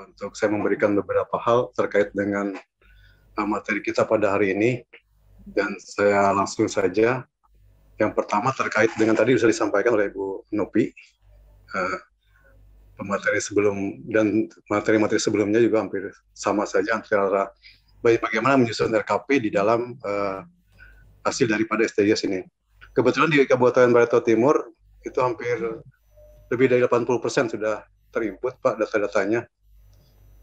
untuk saya memberikan beberapa hal terkait dengan materi kita pada hari ini. Dan saya langsung saja. Yang pertama terkait dengan tadi sudah disampaikan oleh Bu Nopi, materi sebelum dan materi-materi sebelumnya juga hampir sama saja antara bagaimana menyusun RKP di dalam hasil daripada SDGs ini. Kebetulan di Kabupaten Barito Timur itu hampir lebih dari 80% sudah terinput Pak data-datanya.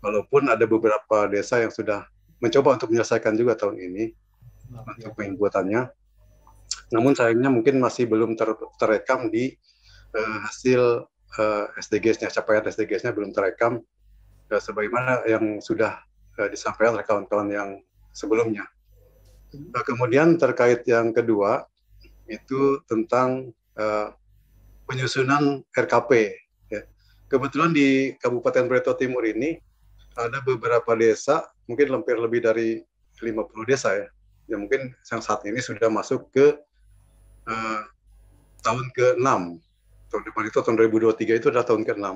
Walaupun ada beberapa desa yang sudah mencoba untuk menyelesaikan juga tahun ini untuk penginputannya. Namun sayangnya mungkin masih belum terekam di hasil SDGs-nya, capaian SDGs-nya belum terekam sebagaimana yang sudah disampaikan oleh kawan-kawan yang sebelumnya. Kemudian terkait yang kedua itu tentang penyusunan RKP. Ya. Kebetulan di Kabupaten Barito Timur ini ada beberapa desa, mungkin hampir lebih dari 50 desa ya, yang mungkin yang saat ini sudah masuk ke tahun ke-6. Tahun depan itu tahun 2023 itu adalah tahun ke-6.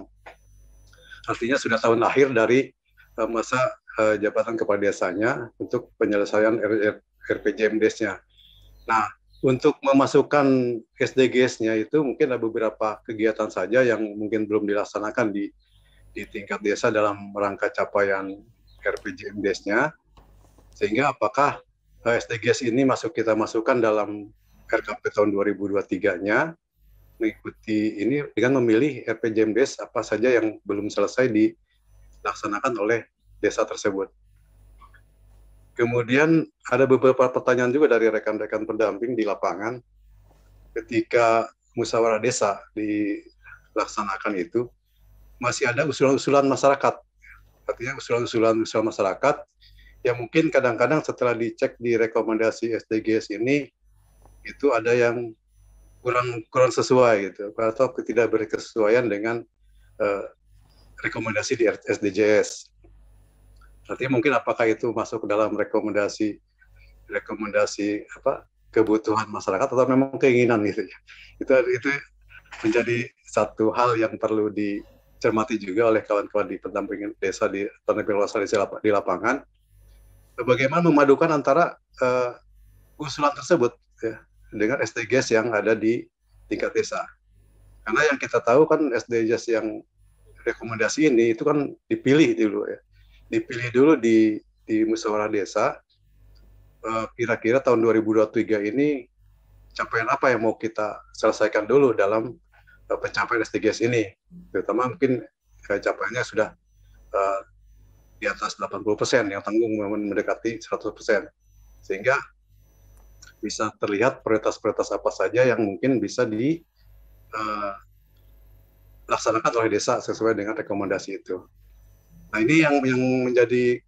Artinya sudah tahun akhir dari masa jabatan kepala desanya untuk penyelesaian RPJMDes-nya. Nah, untuk memasukkan SDGs-nya itu mungkin ada beberapa kegiatan saja yang mungkin belum dilaksanakan di tingkat desa dalam rangka capaian RPJMDes-nya. Sehingga apakah SDGs ini kita masukkan dalam RKP tahun 2023-nya, mengikuti ini dengan memilih RPJMDes apa saja yang belum selesai dilaksanakan oleh desa tersebut. Kemudian ada beberapa pertanyaan juga dari rekan-rekan pendamping di lapangan ketika musyawarah desa dilaksanakan itu masih ada usulan-usulan masyarakat. Artinya usulan-usulan masyarakat yang mungkin kadang-kadang setelah dicek di rekomendasi SDGs ini itu ada yang kurang sesuai gitu atau tidak berkesesuaian dengan rekomendasi di SDGs. Artinya mungkin apakah itu masuk ke dalam rekomendasi apa kebutuhan masyarakat atau memang keinginan gitu ya. Itu menjadi satu hal yang perlu dicermati juga oleh kawan-kawan di pendampingan desa di lapangan. Bagaimana memadukan antara usulan tersebut ya, dengan SDGs yang ada di tingkat desa. Karena yang kita tahu kan SDGs yang rekomendasi ini itu kan dipilih dulu ya. Dipilih dulu di musyawarah desa. Kira-kira tahun 2023 ini capaian apa yang mau kita selesaikan dulu dalam pencapaian SDGs ini. Terutama mungkin capaiannya sudah di atas 80%, yang tanggung mendekati 100%. Sehingga bisa terlihat prioritas-prioritas apa saja yang mungkin bisa dilaksanakan oleh desa sesuai dengan rekomendasi itu. Nah ini yang menjadi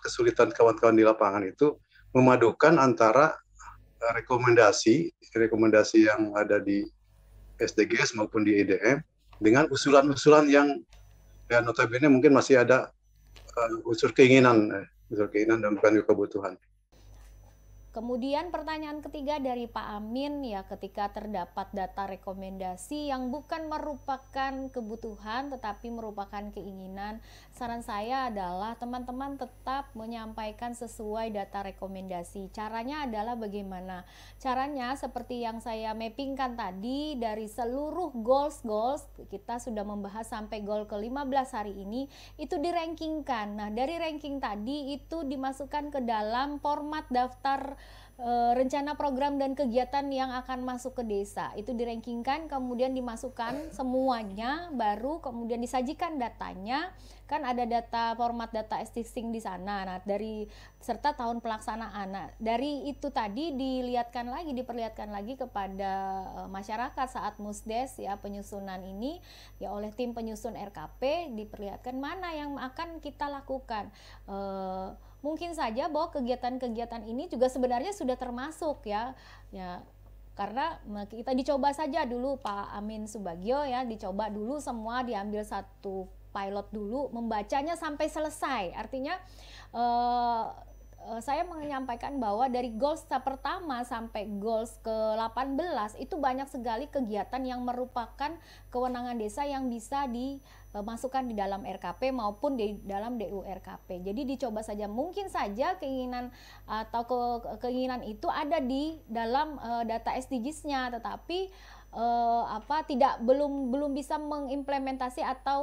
kesulitan kawan-kawan di lapangan itu memadukan antara rekomendasi yang ada di SDGs maupun di EDM dengan usulan-usulan yang notabene mungkin masih ada unsur keinginan dan bukan kebutuhan. Kemudian pertanyaan ketiga dari Pak Amin ya, ketika terdapat data rekomendasi yang bukan merupakan kebutuhan tetapi merupakan keinginan, saran saya adalah teman-teman tetap menyampaikan sesuai data rekomendasi. Caranya adalah bagaimana? Caranya seperti yang saya mappingkan tadi, dari seluruh goals kita sudah membahas sampai goal ke-15 hari ini, itu dirankingkan. Nah, dari ranking tadi itu dimasukkan ke dalam format daftar rencana program dan kegiatan yang akan masuk ke desa. Itu dirankingkan, kemudian dimasukkan semuanya, baru kemudian disajikan datanya. Kan ada data format data existing di sana. Nah, dari serta tahun pelaksanaan. Nah, dari itu tadi diperlihatkan lagi kepada masyarakat saat Musdes ya, penyusunan ini ya oleh tim penyusun RKP, diperlihatkan mana yang akan kita lakukan. Mungkin saja bahwa kegiatan-kegiatan ini juga sebenarnya sudah termasuk ya karena kita dicoba saja dulu, Pak Amin Subagio ya, dicoba dulu semua, diambil satu pilot dulu, membacanya sampai selesai. Artinya saya menyampaikan bahwa dari goals pertama sampai goals ke-18 itu banyak sekali kegiatan yang merupakan kewenangan desa yang bisa dimasukkan di dalam RKP maupun di dalam DU RKP. Jadi dicoba saja, mungkin saja keinginan atau keinginan itu ada di dalam data SDGs-nya, tetapi belum bisa mengimplementasi atau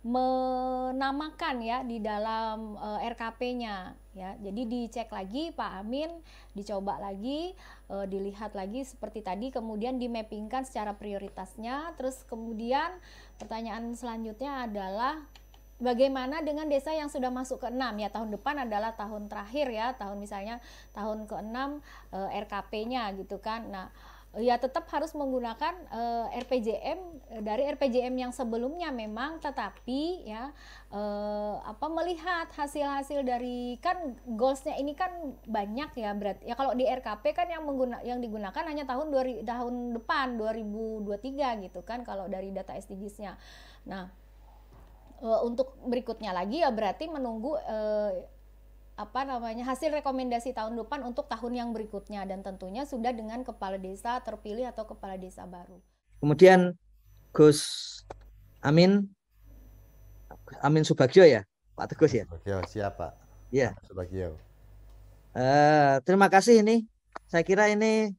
menamakan ya di dalam RKP-nya ya. Jadi dicek lagi Pak Amin, dicoba lagi, dilihat lagi seperti tadi, kemudian dimappingkan secara prioritasnya. Terus kemudian pertanyaan selanjutnya adalah bagaimana dengan desa yang sudah masuk ke-6 ya, tahun depan adalah tahun terakhir ya, misalnya tahun ke-6 RKP-nya gitu kan. Nah, ya tetap harus menggunakan RPJM dari RPJM yang sebelumnya memang, tetapi ya melihat hasil-hasil dari, kan goalsnya ini kan banyak ya, berarti ya kalau di RKP kan yang digunakan hanya tahun depan 2023 gitu kan kalau dari data SDGs-nya. Nah, untuk berikutnya lagi ya berarti menunggu hasil rekomendasi tahun depan untuk tahun yang berikutnya, dan tentunya sudah dengan kepala desa terpilih atau kepala desa baru. Kemudian Gus Amin Subagio ya, Pak Tegus ya. Subagio, siapa? Ya. Subagio. Terima kasih, ini saya kira ini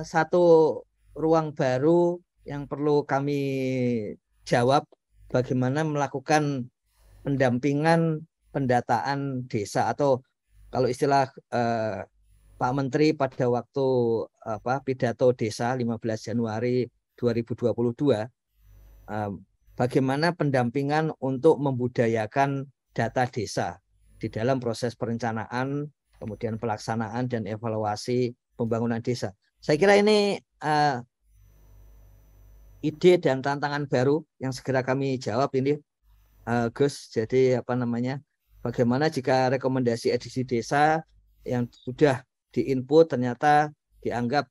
satu ruang baru yang perlu kami jawab, bagaimana melakukan pendampingan pendataan desa, atau kalau istilah Pak Menteri pada waktu pidato desa 15 Januari 2022, bagaimana pendampingan untuk membudayakan data desa di dalam proses perencanaan, kemudian pelaksanaan dan evaluasi pembangunan desa. Saya kira ini ide dan tantangan baru yang segera kami jawab ini, Gus. Jadi bagaimana jika rekomendasi edisi desa yang sudah diinput ternyata dianggap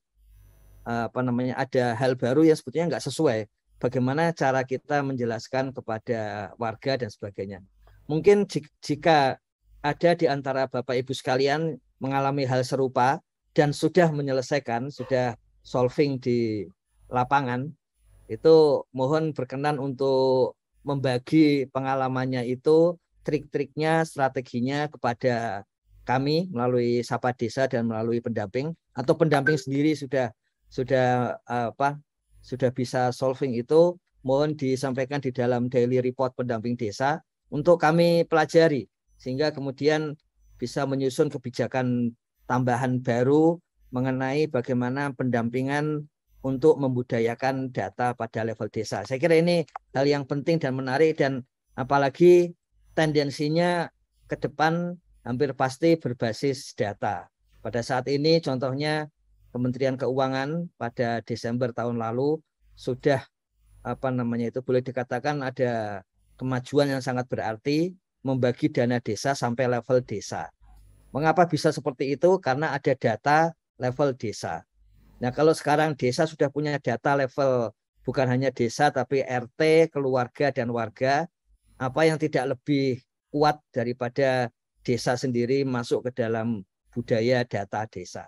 ada hal baru yang sebetulnya nggak sesuai, bagaimana cara kita menjelaskan kepada warga dan sebagainya. Mungkin jika ada di antara Bapak Ibu sekalian mengalami hal serupa dan sudah menyelesaikan, sudah solving di lapangan, itu mohon berkenan untuk membagi pengalamannya itu, trik-triknya, strateginya kepada kami melalui Sapa Desa dan melalui pendamping, atau pendamping sendiri sudah bisa solving itu, mohon disampaikan di dalam daily report pendamping desa untuk kami pelajari, sehingga kemudian bisa menyusun kebijakan tambahan baru mengenai bagaimana pendampingan untuk membudayakan data pada level desa. Saya kira ini hal yang penting dan menarik, dan apalagi tendensinya ke depan hampir pasti berbasis data. Pada saat ini contohnya Kementerian Keuangan pada Desember tahun lalu sudah boleh dikatakan ada kemajuan yang sangat berarti, membagi dana desa sampai level desa. Mengapa bisa seperti itu? Karena ada data level desa. Nah, kalau sekarang desa sudah punya data level bukan hanya desa tapi RT, keluarga dan warga, apa yang tidak lebih kuat daripada desa sendiri masuk ke dalam budaya data desa.